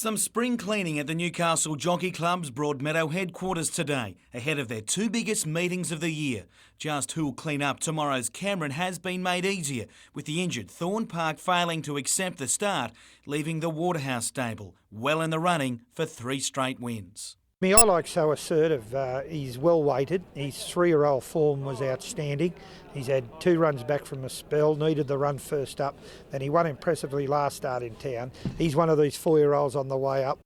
Some spring cleaning at the Newcastle Jockey Club's Broadmeadow headquarters today, ahead of their two biggest meetings of the year. Just who'll clean up tomorrow's Cameron has been made easier, with the injured Thorn Park failing to accept the start, leaving the Waterhouse stable well in the running for 3 straight wins. I like So Assertive. He's well weighted. His 3-year-old form was outstanding. He's had 2 runs back from a spell, needed the run first up, and he won impressively last start in town. He's one of these 4-year-olds on the way up.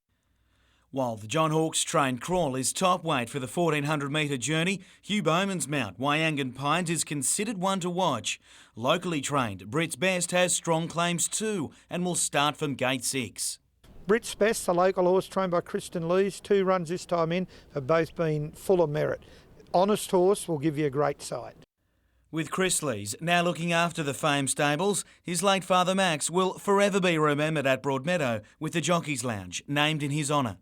While the John Hawkes trained Crawl is top weight for the 1400 metre journey, Hugh Bowman's mount, Wyangan Pines, is considered one to watch. Locally trained, Brit's Best has strong claims too and will start from gate 6. Brit's Best, the local horse trained by Kristen Lees, 2 runs this time in, have both been full of merit. Honest horse will give you a great sight. With Chris Lees now looking after the Fame stables, his late father Max will forever be remembered at Broadmeadow with the Jockeys Lounge named in his honour.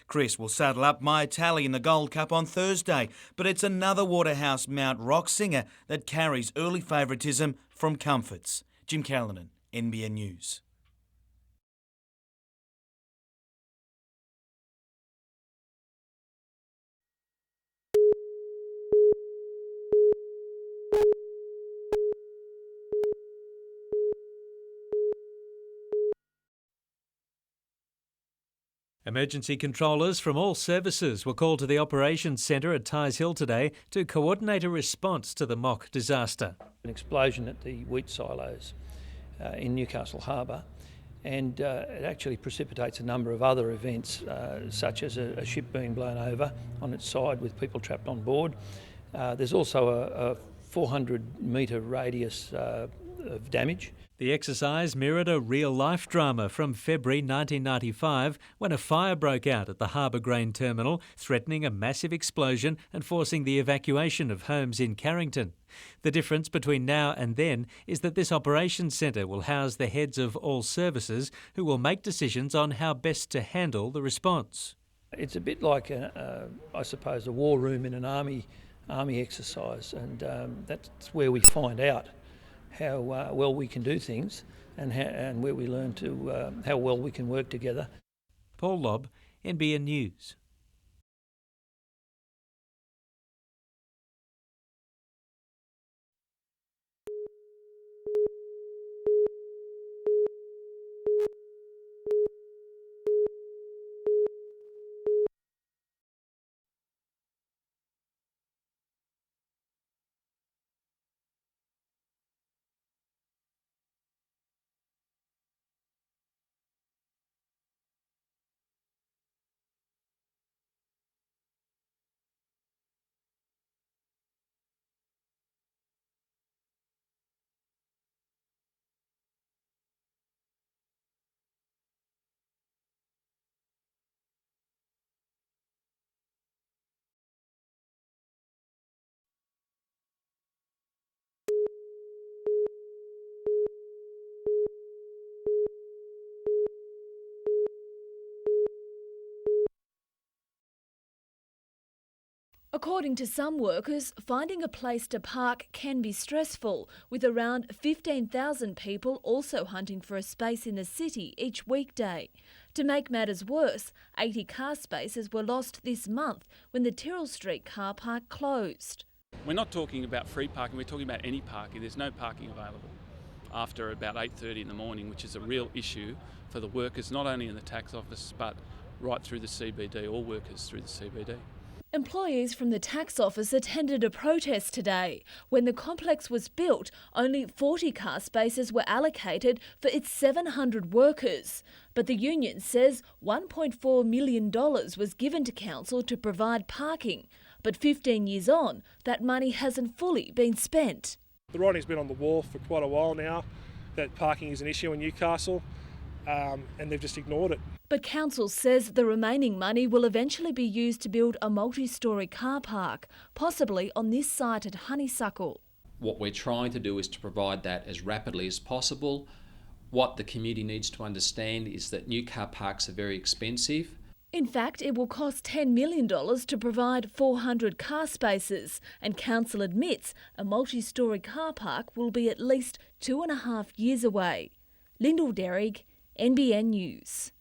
Chris will saddle up My Tally in the Gold Cup on Thursday, but it's another Waterhouse Mount Rock Singer that carries early favouritism from Comforts. Jim Callanan, NBN News. Emergency controllers from all services were called to the operations centre at Tighes Hill today to coordinate a response to the mock disaster. An explosion at the wheat silos in Newcastle Harbour, and it actually precipitates a number of other events, such as a ship being blown over on its side with people trapped on board. There's also a 400-metre radius of damage. The exercise mirrored a real-life drama from February 1995 when a fire broke out at the Harbour Grain Terminal, threatening a massive explosion and forcing the evacuation of homes in Carrington. The difference between now and then is that this operations centre will house the heads of all services who will make decisions on how best to handle the response. It's a bit like, I suppose, a war room in an army exercise, and that's where we find out how well we can do things and where we learn to how well we can work together. Paul Lobb, NBN News. According to some workers, finding a place to park can be stressful, with around 15,000 people also hunting for a space in the city each weekday. To make matters worse, 80 car spaces were lost this month when the Tyrrell Street car park closed. We're not talking about free parking, we're talking about any parking. There's no parking available after about 8:30 in the morning, which is a real issue for the workers, not only in the tax office, but right through the CBD, all workers through the CBD. Employees from the tax office attended a protest today. When the complex was built, only 40 car spaces were allocated for its 700 workers. But the union says $1.4 million was given to council to provide parking. But 15 years on, that money hasn't fully been spent. The writing's been on the wall for quite a while now that parking is an issue in Newcastle, and they've just ignored it. But council says the remaining money will eventually be used to build a multi-storey car park, possibly on this site at Honeysuckle. What we're trying to do is to provide that as rapidly as possible. What the community needs to understand is that new car parks are very expensive. In fact, it will cost $10 million to provide 400 car spaces, and council admits a multi-storey car park will be at least 2.5 years away. Lyndall Derrick, NBN News.